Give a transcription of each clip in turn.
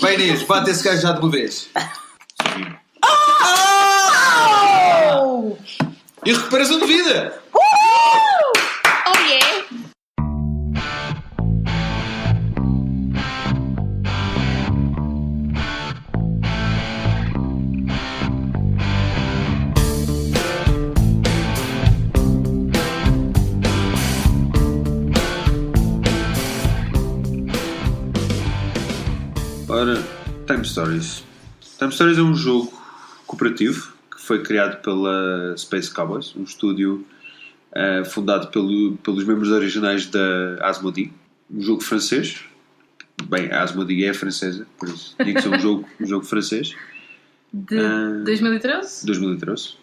Vai, Inês, bate esse gajo já de uma vez. E recuperação de vida. Oh yeah! Ora, Time Stories. Time Stories é um jogo cooperativo que foi criado pela Space Cowboys, um estúdio fundado pelos membros originais da Asmodee, um jogo francês. Bem, a Asmodee é francesa, por isso digo que é um jogo francês. De 2013? 2013.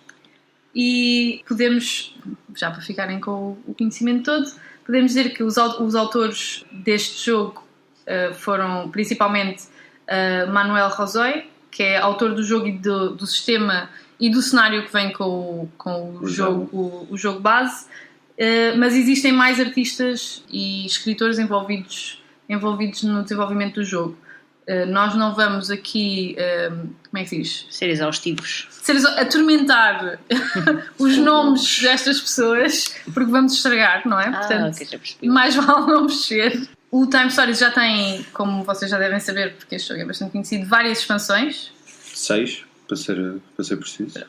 E podemos, já para ficarem com o conhecimento todo, podemos dizer que os autores deste jogo foram principalmente Manuel Rozoy, que é autor do jogo e do sistema e do cenário que vem com o jogo base, mas existem mais artistas e escritores envolvidos no desenvolvimento do jogo. Nós não vamos aqui, como é que se diz? Ser exaustivos. Atormentar os nomes destas pessoas, porque vamos estragar, não é? Portanto, ok, já percebi. mais vale não mexer. O Time Stories já tem, como vocês já devem saber, porque este jogo é bastante conhecido, várias expansões. 6, para ser preciso.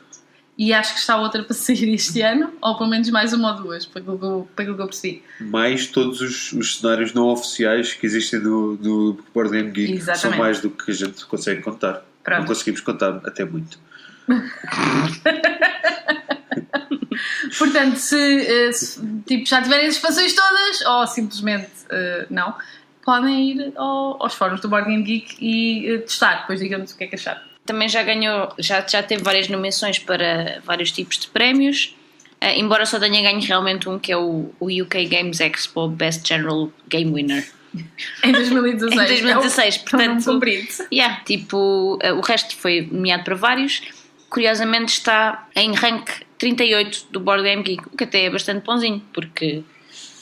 E acho que está outra para sair este ano, ou pelo menos mais uma ou duas, para aquilo que eu percebi. Mais todos os cenários não oficiais que existem no Board Game Geek, que são mais do que a gente consegue contar. Pronto. Não conseguimos contar até muito. Portanto, se já tiverem as expansões todas, ou simplesmente não, podem ir aos fóruns do Board Game Geek e testar, depois digam-nos o que é que acharam. Também já ganhou, já teve várias nomeações para vários tipos de prémios, embora só tenha ganho realmente um, que é o UK Games Expo Best General Game Winner. Em 2016. Em 2016, portanto, comprido. O resto foi nomeado para vários. Curiosamente está em rank 38 do Board Game Geek, o que até é bastante bonzinho, porque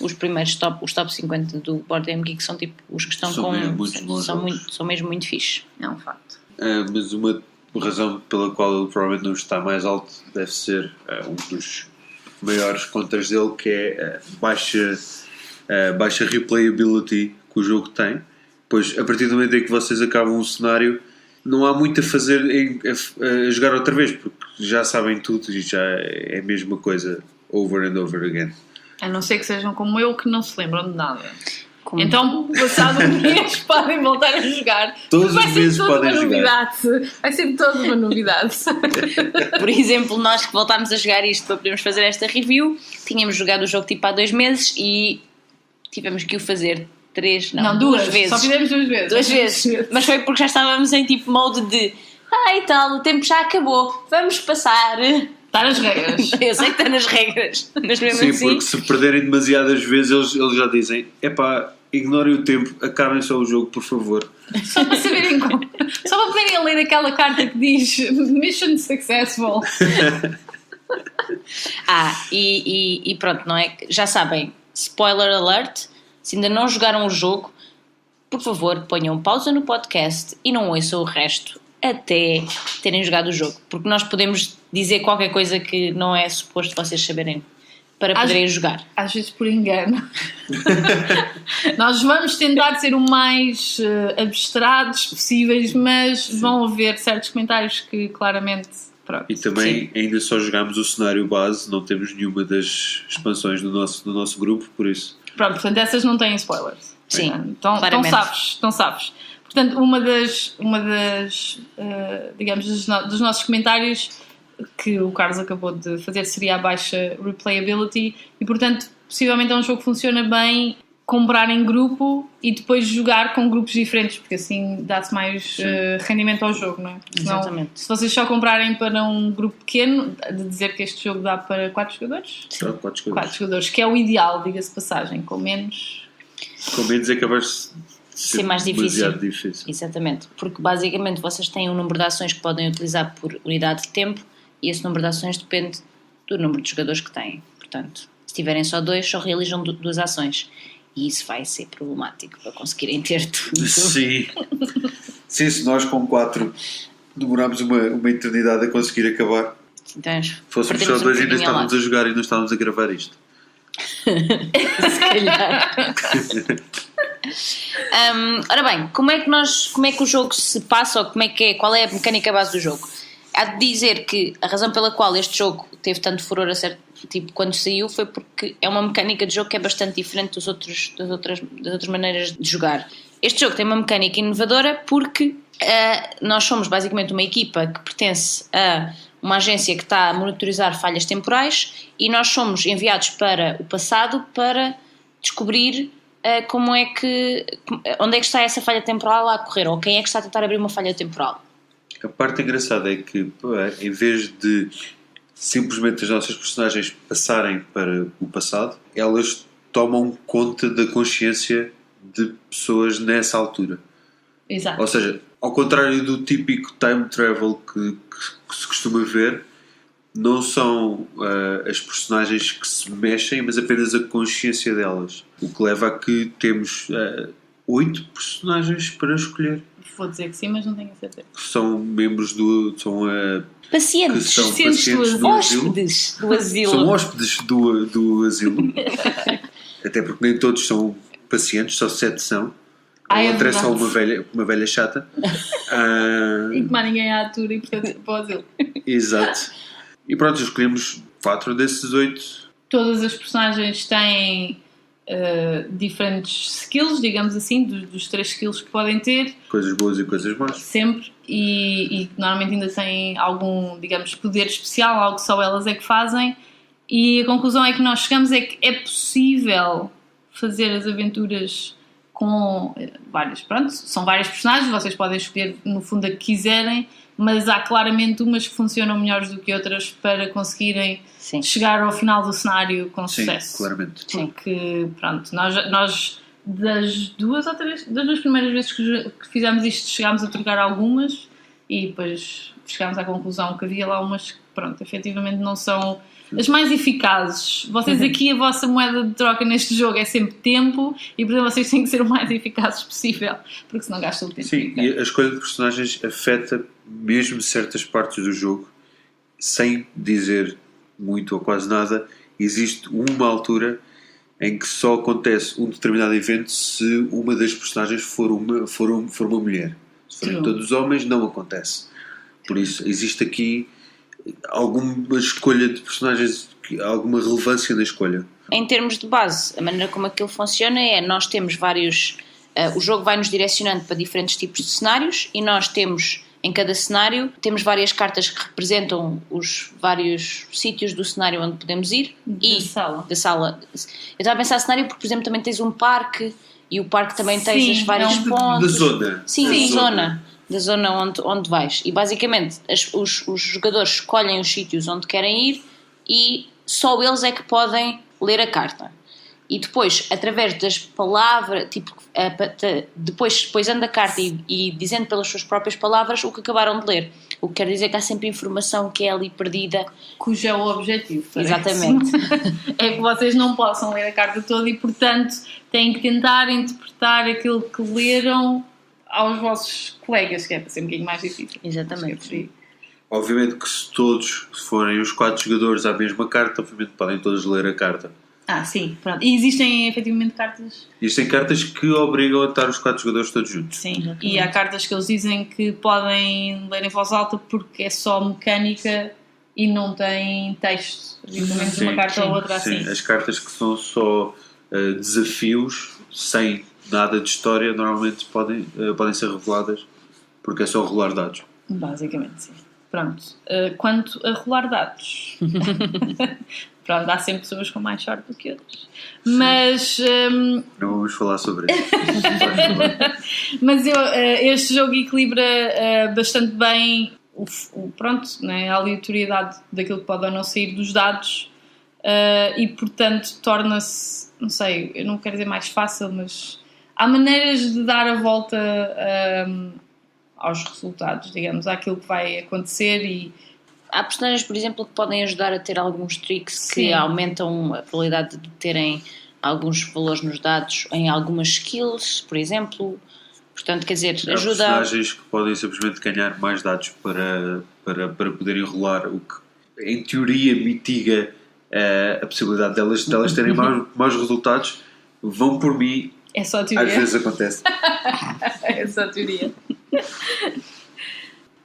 os primeiros os top 50 do Board Game Geek são tipo os que estão são mesmo muito fixe. É um facto. Mas uma razão pela qual ele provavelmente não está mais alto deve ser um dos maiores contras dele, que é a baixa replayability que o jogo tem. Pois a partir do momento em que vocês acabam um cenário, não há muito a fazer a jogar outra vez, porque já sabem tudo e já é a mesma coisa over and over again. A não ser que sejam como eu, que não se lembram de nada. Então, passado um mês, podem voltar a jogar. Todos os meses podem jogar. Vai ser toda uma novidade. Por exemplo, nós que voltámos a jogar isto para podermos fazer esta review, tínhamos jogado o jogo tipo há 2 meses e tivemos que o fazer 2 vezes. Só fizemos 2 vezes. 2 vezes. Mas foi porque já estávamos em tipo mode de e tal, o tempo já acabou, vamos passar. Está nas regras. Eu sei que está nas regras, mas mesmo Sim, assim... porque se perderem demasiadas vezes, eles já dizem: epá, ignorem o tempo, acabem só o jogo, por favor. Só para saberem como. Só para poderem ler aquela carta que diz Mission Successful. E pronto, não é? Já sabem, spoiler alert, se ainda não jogaram o jogo, por favor, ponham pausa no podcast e não ouçam o resto até terem jogado o jogo, porque nós podemos dizer qualquer coisa que não é suposto vocês saberem para poderem jogar. Às vezes por engano. Nós vamos tentar ser o mais abstratos possíveis, mas vão haver certos comentários que claramente... Pronto. E também ainda só jogámos o cenário base, não temos nenhuma das expansões do nosso grupo, por isso. Pronto, portanto essas não têm spoilers. Sim, então sabes. Portanto, uma das digamos, dos nossos comentários que o Carlos acabou de fazer seria a baixa replayability e, portanto, possivelmente é um jogo que funciona bem comprar em grupo e depois jogar com grupos diferentes, porque assim dá-se mais rendimento ao jogo, não é? Exatamente. Se vocês só comprarem para um grupo pequeno, de dizer que este jogo dá para 4 jogadores? Só 4 jogadores. 4 jogadores, que é o ideal, diga-se de passagem, com menos é capaz de ser mais difícil. difícil. Exatamente, porque basicamente vocês têm um número de ações que podem utilizar por unidade de tempo e esse número de ações depende do número de jogadores que têm. Portanto, se tiverem só 2, só realizam 2 ações. E isso vai ser problemático para conseguirem ter tudo. Sim. Sim, se nós com 4 demorámos uma eternidade a conseguir acabar. Então, Fôssemos só 2 e ainda estávamos a jogar e não estávamos a gravar isto. Se calhar. Ora bem, como é que o jogo se passa, ou qual é a mecânica base do jogo? Há de dizer que a razão pela qual este jogo teve tanto furor quando saiu foi porque é uma mecânica de jogo que é bastante diferente das outras maneiras de jogar. Este jogo tem uma mecânica inovadora porque nós somos basicamente uma equipa que pertence a uma agência que está a monitorizar falhas temporais e nós somos enviados para o passado para descobrir onde é que está essa falha temporal a ocorrer, ou quem é que está a tentar abrir uma falha temporal. A parte engraçada é que, em vez de simplesmente as nossas personagens passarem para o passado, elas tomam conta da consciência de pessoas nessa altura. Exato. Ou seja, ao contrário do típico time travel que se costuma ver, não são as personagens que se mexem, mas apenas a consciência delas. O que leva a que temos 8 personagens para escolher. Vou dizer que sim, mas não tenho a certeza. Que são membros pacientes. Que são pacientes do asilo. Hóspedes do asilo. São hóspedes do asilo. Até porque nem todos são pacientes, só 7 são. A outra é só uma velha chata. E que mais ninguém a atura e portanto para o asilo. Exato. E pronto, escolhemos 4 desses 8. Todas as personagens têm diferentes skills, digamos assim, dos 3 skills que podem ter. Coisas boas e coisas más. Sempre. E normalmente ainda têm algum, digamos, poder especial, algo que só elas é que fazem. E a conclusão é que nós chegamos é que é possível fazer as aventuras com vários, pronto, são vários personagens, vocês podem escolher no fundo a que quiserem, mas há claramente umas que funcionam melhores do que outras para conseguirem chegar ao final do cenário com sucesso. Sim, claramente. Porque, pronto, nós das duas primeiras vezes que fizemos isto, chegámos a trocar algumas e depois chegámos à conclusão que havia lá umas que, pronto, efetivamente não são as mais eficazes. Vocês aqui, a vossa moeda de troca neste jogo é sempre tempo e portanto vocês têm que ser o mais eficazes possível, porque senão gastam o tempo. Sim, e a escolha de personagens afeta mesmo certas partes do jogo, sem dizer muito ou quase nada. Existe uma altura em que só acontece um determinado evento se uma das personagens for uma mulher. Se forem todos homens, não acontece. Por isso, existe aqui alguma escolha de personagens, alguma relevância na escolha. Em termos de base, a maneira como aquilo funciona é, nós temos vários, o jogo vai nos direcionando para diferentes tipos de cenários e nós temos, em cada cenário, temos várias cartas que representam os vários sítios do cenário onde podemos ir. Da sala. Eu estava a pensar cenário porque, por exemplo, também tens um parque e o parque também tens as vários pontos. Da zona. Sim, da zona onde vais. E basicamente os jogadores escolhem os sítios onde querem ir e só eles é que podem ler a carta. E depois, através das palavras, depois anda a carta e dizendo pelas suas próprias palavras o que acabaram de ler. O que quer dizer que há sempre informação que é ali perdida. Cujo é o objetivo. Exatamente. É que vocês não possam ler a carta toda e, portanto, têm que tentar interpretar aquilo que leram aos vossos colegas, que é para ser um bocadinho mais difícil. Exatamente. Obviamente que se forem os 4 jogadores à mesma carta, obviamente podem todos ler a carta. Sim, pronto. E existem efetivamente cartas? Existem cartas que obrigam a estar os 4 jogadores todos juntos. Sim, exatamente. E há cartas que eles dizem que podem ler em voz alta porque é só mecânica e não tem texto. Pelo menos uma carta ou outra assim. Sim, as cartas que são só desafios, sem nada de história, normalmente podem ser reveladas porque é só rolar dados. Basicamente, sim. Pronto. Quanto a rolar dados, pronto, há sempre pessoas com mais sorte do que outras. Mas não vamos falar sobre isso. mas este jogo equilibra bastante bem a aleatoriedade daquilo que pode ou não sair dos dados e portanto torna-se, não sei, eu não quero dizer mais fácil, mas há maneiras de dar a volta aos resultados, digamos, àquilo que vai acontecer. E há personagens, por exemplo, que podem ajudar a ter alguns tricks que aumentam a probabilidade de terem alguns valores nos dados em algumas skills, por exemplo. Portanto, quer dizer, Há ajuda personagens que podem simplesmente ganhar mais dados para poderem rolar, o que em teoria mitiga a possibilidade delas terem maus resultados. Vão por mim, É só a teoria. às vezes acontece. É só a teoria.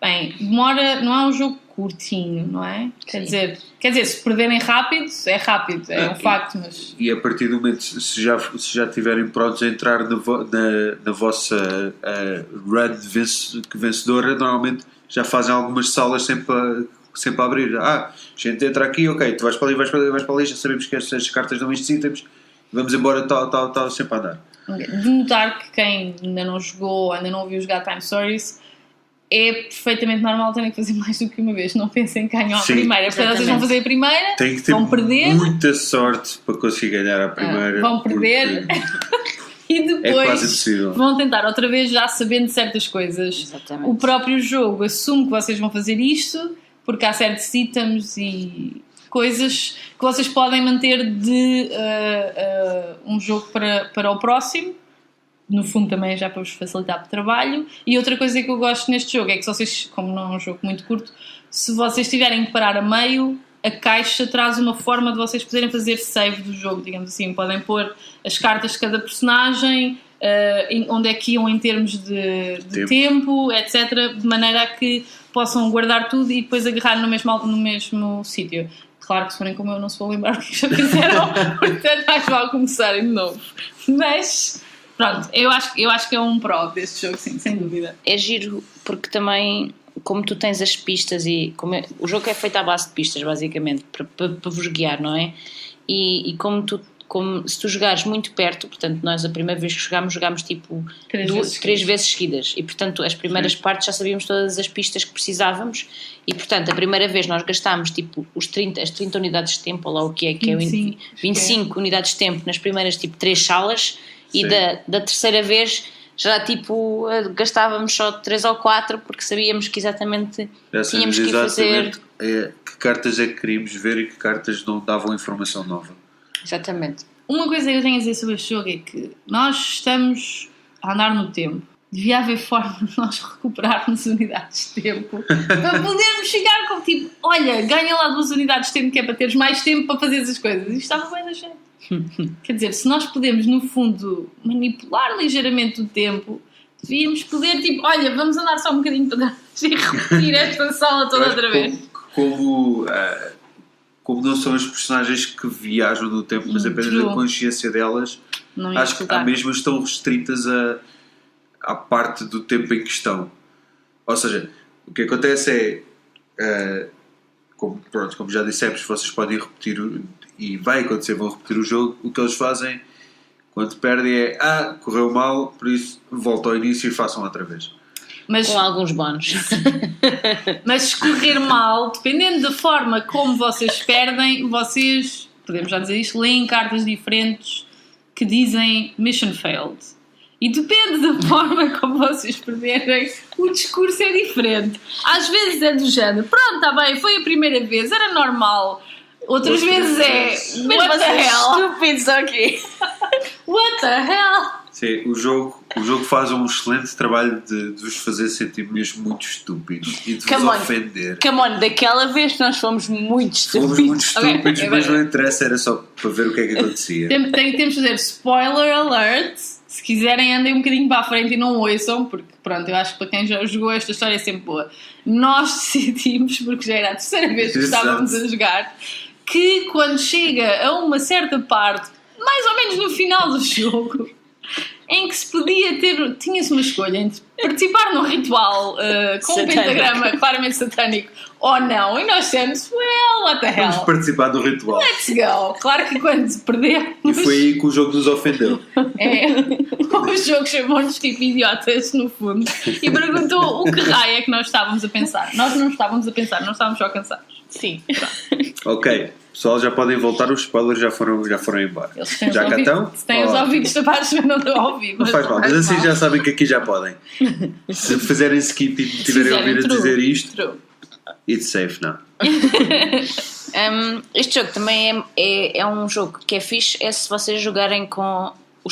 Bem, demora, não é um jogo curtinho, não é? Quer dizer, se perderem rápido, é um facto, mas... E a partir do momento, se já estiverem prontos a entrar na vossa run vencedora, normalmente já fazem algumas salas sempre a abrir. A gente entra aqui, ok, tu vais para ali, vais para ali, já sabemos que estas cartas dão estes itens, vamos embora, tal, sempre a andar. De notar que quem ainda não jogou, ainda não ouviu jogar Time Stories, é perfeitamente normal terem que fazer mais do que uma vez. Não pensem que ganham a primeira. Portanto, vocês vão fazer a primeira, tem que ter vão perder, muita sorte para conseguir ganhar a primeira. vão perder e é quase depois impossível. vão tentar outra vez, já sabendo certas coisas. Exatamente. O próprio jogo assume que vocês vão fazer isto, porque há certos itens e coisas que vocês podem manter de um jogo para o próximo. No fundo também já para vos facilitar o trabalho. E outra coisa que eu gosto neste jogo é que se vocês, como não é um jogo muito curto, se vocês tiverem que parar a meio, a caixa traz uma forma de vocês poderem fazer save do jogo, digamos assim. Podem pôr as cartas de cada personagem, onde é que iam em termos de tempo, etc. De maneira a que possam guardar tudo e depois agarrar no mesmo sítio. Claro que se forem como eu não se vão lembrar o que já fizeram, portanto mais vale começarem de novo. Mas... pronto, eu acho que é um pró deste jogo, sim, sem dúvida. É giro porque também, como tu tens as pistas e o jogo é feito à base de pistas, basicamente, para vos guiar, não é? E como se tu jogares muito perto, portanto, nós a primeira vez que jogámos tipo três vezes seguidas e, portanto, as primeiras partes já sabíamos todas as pistas que precisávamos e, portanto, a primeira vez nós gastámos tipo as 30 unidades de tempo, ou lá o que é 25 unidades de tempo nas primeiras tipo 3 salas. E da terceira vez já tipo gastávamos só 3 ou 4 porque sabíamos que exatamente tínhamos que ir fazer. Que cartas é que queríamos ver e que cartas não davam informação nova. Exatamente. Uma coisa que eu tenho a dizer sobre este jogo é que nós estamos a andar no tempo. Devia haver forma de nós recuperarmos unidades de tempo para podermos chegar com tipo, olha, ganha lá 2 unidades de tempo que é para teres mais tempo para fazer essas coisas. Isto estava bem da gente. Quer dizer, se nós podemos no fundo manipular ligeiramente o tempo, devíamos poder tipo, olha, vamos andar só um bocadinho para trás e repetir esta sala toda outra vez. Como não são as personagens que viajam no tempo, mas apenas a consciência delas, acho que há mesmo estão restritas à parte do tempo em questão. Ou seja, o que acontece é como já dissemos, vocês podem repetir e vai acontecer, vão repetir o jogo. O que eles fazem quando perdem é correu mal, por isso voltam ao início e façam outra vez. Com alguns bónus. Mas se correr mal, dependendo da forma como vocês perdem, vocês, podemos já dizer isto, leem cartas diferentes que dizem Mission Failed. E depende da forma como vocês perderem, o discurso é diferente. Às vezes é do género, pronto, está bem, foi a primeira vez, era normal. Outras vezes é, what the hell? Estúpidos aqui. What the hell? Sim, o jogo faz um excelente trabalho de vos fazer sentir mesmo muito estúpidos e de vos ofender. Come on, daquela vez nós fomos muito estúpidos. Fomos muito estúpidos, mas não interessa, era só para ver o que é que acontecia. Temos de fazer spoiler alert. Se quiserem, andem um bocadinho para a frente e não ouçam, porque pronto, eu acho que para quem já jogou esta história é sempre boa. Nós decidimos, porque já era a terceira vez que estávamos a jogar, que quando chega a uma certa parte, mais ou menos no final do jogo, em que se podia tinha-se uma escolha entre participar num ritual com um pentagrama claramente satânico ou não, e nós dissemos, well, what the hell? Vamos participar do ritual. Let's go! Claro que quando perdemos... E foi aí que o jogo nos ofendeu. O jogo chamou-nos tipo idiotas, no fundo, e perguntou o que raio é que nós estávamos a pensar. Nós não estávamos a pensar, nós estávamos só cansados. Sim. Ok, pessoal, já podem voltar, os spoilers já foram embora. Já cá estão? Se têm os ouvidos tapados, mas não estão a ouvir. Não faz mal, mas assim já sabem que aqui já podem. Se fizerem skip e tiverem a ouvir a dizer isto, it's safe now. Este jogo também é um jogo que é fixe, é se vocês jogarem com um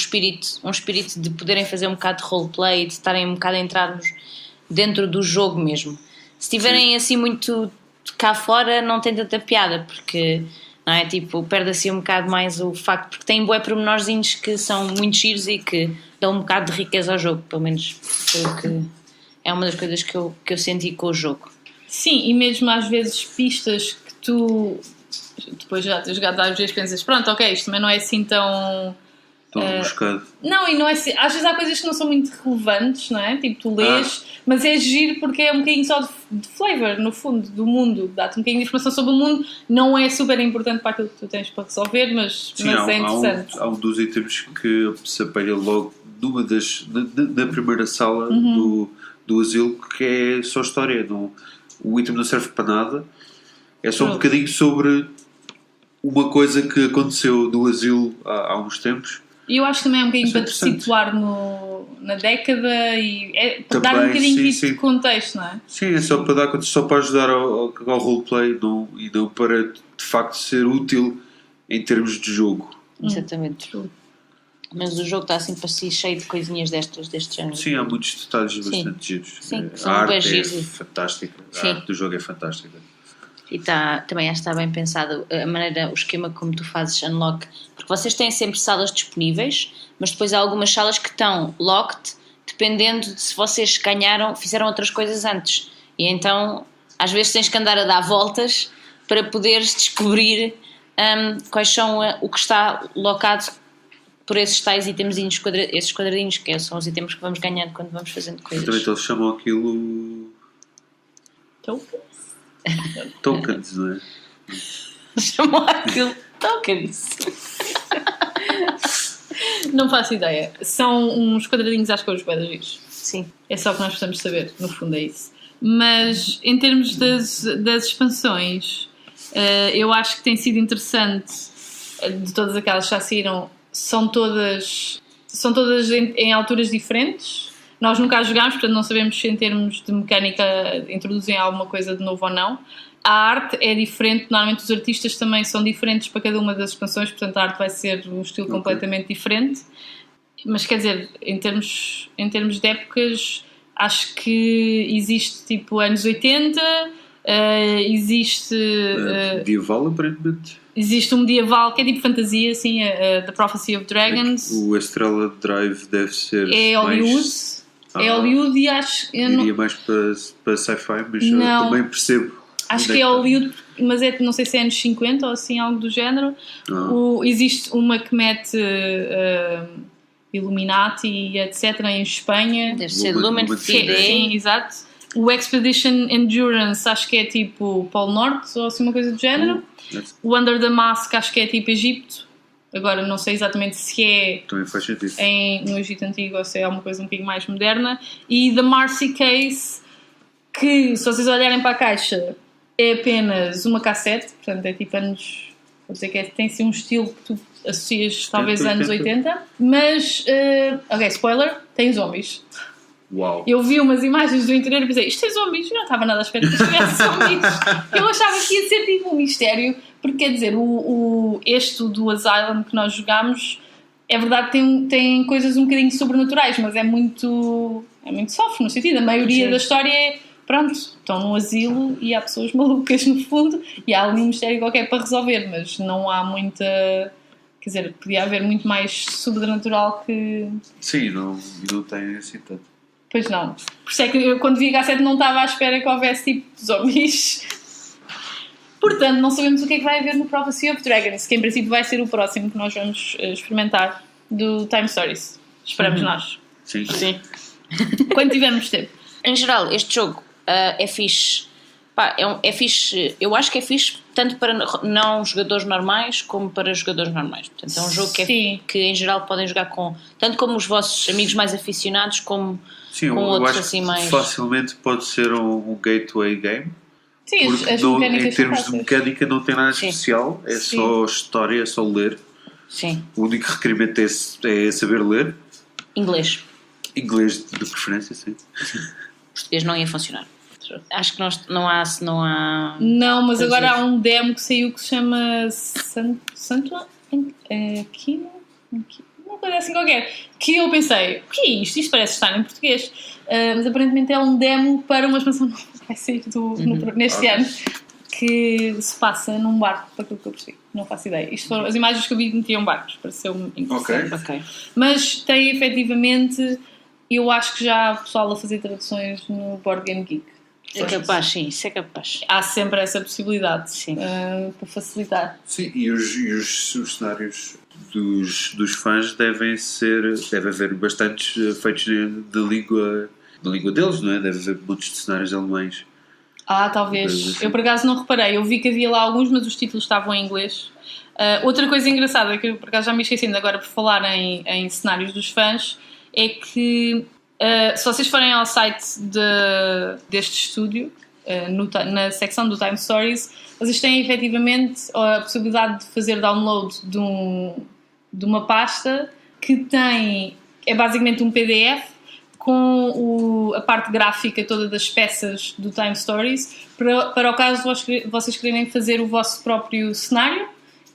espírito de poderem fazer um bocado de roleplay, de estarem um bocado a entrarmos dentro do jogo mesmo. Se estiverem assim muito cá fora, não tem tanta piada, porque não é? Tipo, perde assim um bocado mais o facto, porque tem bué pormenorzinhos que são muito giros e que dão um bocado de riqueza ao jogo, pelo menos foi o que é uma das coisas que eu senti com o jogo. Sim, e mesmo às vezes pistas que tu depois já tens jogado às vezes pensas, pronto, ok, isto também não é assim tão buscado. Não, e não é assim, às vezes há coisas que não são muito relevantes, não é? Tipo, tu lês, mas é giro porque é um bocadinho só de flavor, no fundo, do mundo, dá-te um bocadinho de informação sobre o mundo, não é super importante para aquilo que tu tens para resolver, mas Sim, é interessante. Há um dos itens que se apanha logo da primeira sala do asilo, que é só história, o item não serve para nada, é só um bocadinho sobre uma coisa que aconteceu no asilo há uns tempos. E eu acho que também é um bocadinho para te situar na década e para dar um bocadinho de contexto, não é? Sim, é só para ajudar ao roleplay e não para de facto ser útil em termos de jogo. Exatamente. Mas o jogo está assim para si cheio de coisinhas deste género. Sim, há muitos detalhes bastante giros. Sim, a arte é fantástica. A arte do jogo é fantástica. E também acho que está bem pensado a maneira, o esquema como tu fazes unlock, porque vocês têm sempre salas disponíveis, mas depois há algumas salas que estão locked, dependendo de se vocês fizeram outras coisas antes. E então, às vezes tens que andar a dar voltas para poderes descobrir quais são o que está locado por esses tais items, esses quadradinhos, que são os itens que vamos ganhando quando vamos fazendo coisas. Exatamente, eles chamam aquilo... Tokens, não é? Chamam aquilo tokens. Não faço ideia. São uns quadradinhos às cores bem giros. Sim. É só o que nós precisamos saber, no fundo é isso. Mas em termos das expansões, eu acho que tem sido interessante, de todas aquelas que já saíram, são todas em alturas diferentes. Nós nunca a jogámos, portanto não sabemos se em termos de mecânica introduzem alguma coisa de novo ou não. A arte é diferente, normalmente os artistas também são diferentes para cada uma das expansões, portanto a arte vai ser um estilo completamente diferente. Mas quer dizer, em termos de épocas, acho que existe tipo anos 80, existe... medieval, aparentemente. Existe um medieval que é tipo fantasia, assim, The Prophecy of Dragons. O Estrela Drive deve ser é Hollywood. É Hollywood e acho... Iria mais para sci-fi, mas eu também percebo. Acho que é Hollywood, mas não sei se é anos 50 ou assim, algo do género. Existe uma que mete Illuminati e etc. em Espanha. Deve ser Lumen Fide. Sim, exato. O Expedition Endurance acho que é tipo Polo Norte ou assim uma coisa do género. O Under the Mask acho que é tipo Egito. Agora não sei exatamente se é no Egito Antigo ou se é uma coisa um bocadinho mais moderna. E The Marcy Case, que se vocês olharem para a caixa é apenas uma cassete, portanto é tipo anos, vou dizer que tem assim um estilo que tu associas talvez anos 80, mas ok, spoiler, tem zombies. Uau. Eu vi umas imagens do interior e pensei, isto é zombies, eu não estava nada à espera que isto tivesse zombies. Eu achava que ia ser tipo um mistério, porque quer dizer, este do Asylum que nós jogámos, é verdade que tem coisas um bocadinho sobrenaturais, mas é muito soft no sentido, a maioria da história é, pronto, estão num asilo e há pessoas malucas no fundo e há ali um mistério qualquer para resolver, mas não há muita... Quer dizer, podia haver muito mais sobrenatural que... Sim, não tem assim tanto. Pois não. Por isso é que eu, quando vi a H7, não estava à espera que houvesse tipo zombies. Portanto, não sabemos o que é que vai haver no Prophecy of Dragons, que em princípio vai ser o próximo que nós vamos experimentar do Time Stories. Esperamos nós. Sim. Quando tivermos tempo. Em geral, este jogo é fixe. É fixe. Eu acho que é fixe tanto para não jogadores normais como para jogadores normais. Portanto, é um jogo que em geral podem jogar tanto como os vossos amigos mais aficionados como com outros assim mais... facilmente pode ser um gateway game. Sim, porque em termos de mecânica não tem nada especial, é só história, é só ler. Sim. O único requerimento é saber ler. Inglês de preferência, sim. Português não ia funcionar. Acho que não há... Não, mas agora há um demo que saiu que se chama Santua? Kino? Uma coisa assim qualquer, que eu pensei, o que é isto? Isto parece estar em português. Mas aparentemente é um demo para uma expansão nova que vai sair neste ano, que se passa num barco, para aquilo que eu percebi. Não faço ideia. Isto foram as imagens que eu vi que metiam barcos, pareceu-me interessante. Ok. Mas tem efetivamente, eu acho que já há pessoal a fazer traduções no Board Game Geek. É capaz, sim, isso é capaz. Há sempre essa possibilidade, Sim. para facilitar. Sim, e os cenários dos fãs deve haver bastantes feitos de língua deles, não é? Deve haver muitos de cenários alemães. Talvez. Assim. Eu por acaso não reparei. Eu vi que havia lá alguns, mas os títulos estavam em inglês. Outra coisa engraçada, que eu por acaso já me esqueci agora por falar em cenários dos fãs, é que se vocês forem ao site deste estúdio, na secção do Time Stories, vocês têm efetivamente a possibilidade de fazer download de uma pasta que é basicamente um PDF com a parte gráfica toda das peças do Time Stories, para o caso de vocês quererem fazer o vosso próprio cenário,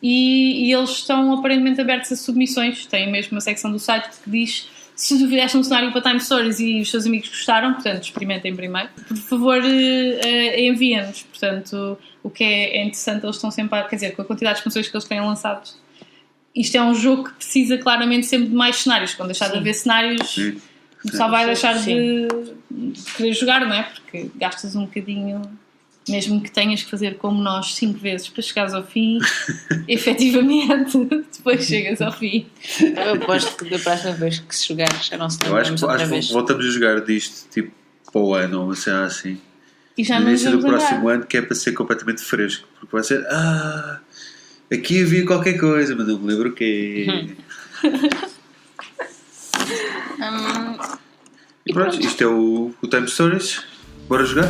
e eles estão aparentemente abertos a submissões. Tem mesmo uma secção do site que diz: se tu fizeste um cenário para Time Stories e os seus amigos gostaram, portanto, experimentem primeiro, por favor, enviem-nos. Portanto, o que é interessante, eles estão sempre quer dizer, com a quantidade de expansões que eles têm lançado, isto é um jogo que precisa claramente sempre de mais cenários. Quando deixar de haver cenários, só vai deixar de querer jogar, não é? Porque gastas um bocadinho, mesmo que tenhas que fazer como nós 5 vezes para chegares ao fim, efetivamente, depois chegas ao fim. Eu aposto que da próxima vez que se jogar já não se Eu acho outra que vez. voltamos a jogar disto tipo para o ano, ou assim. E já No não início do vamos próximo andar. ano, que é para ser completamente fresco, porque vai ser aqui havia qualquer coisa, mas não me lembro o quê. E pronto, isto é o Time Stories. Bora jogar?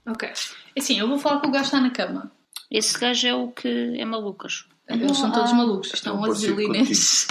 Ok. Assim, eu vou falar que o gajo está na cama. Esse gajo é o que é malucas. Eles são todos malucos, estão Não pode ser asilinenses.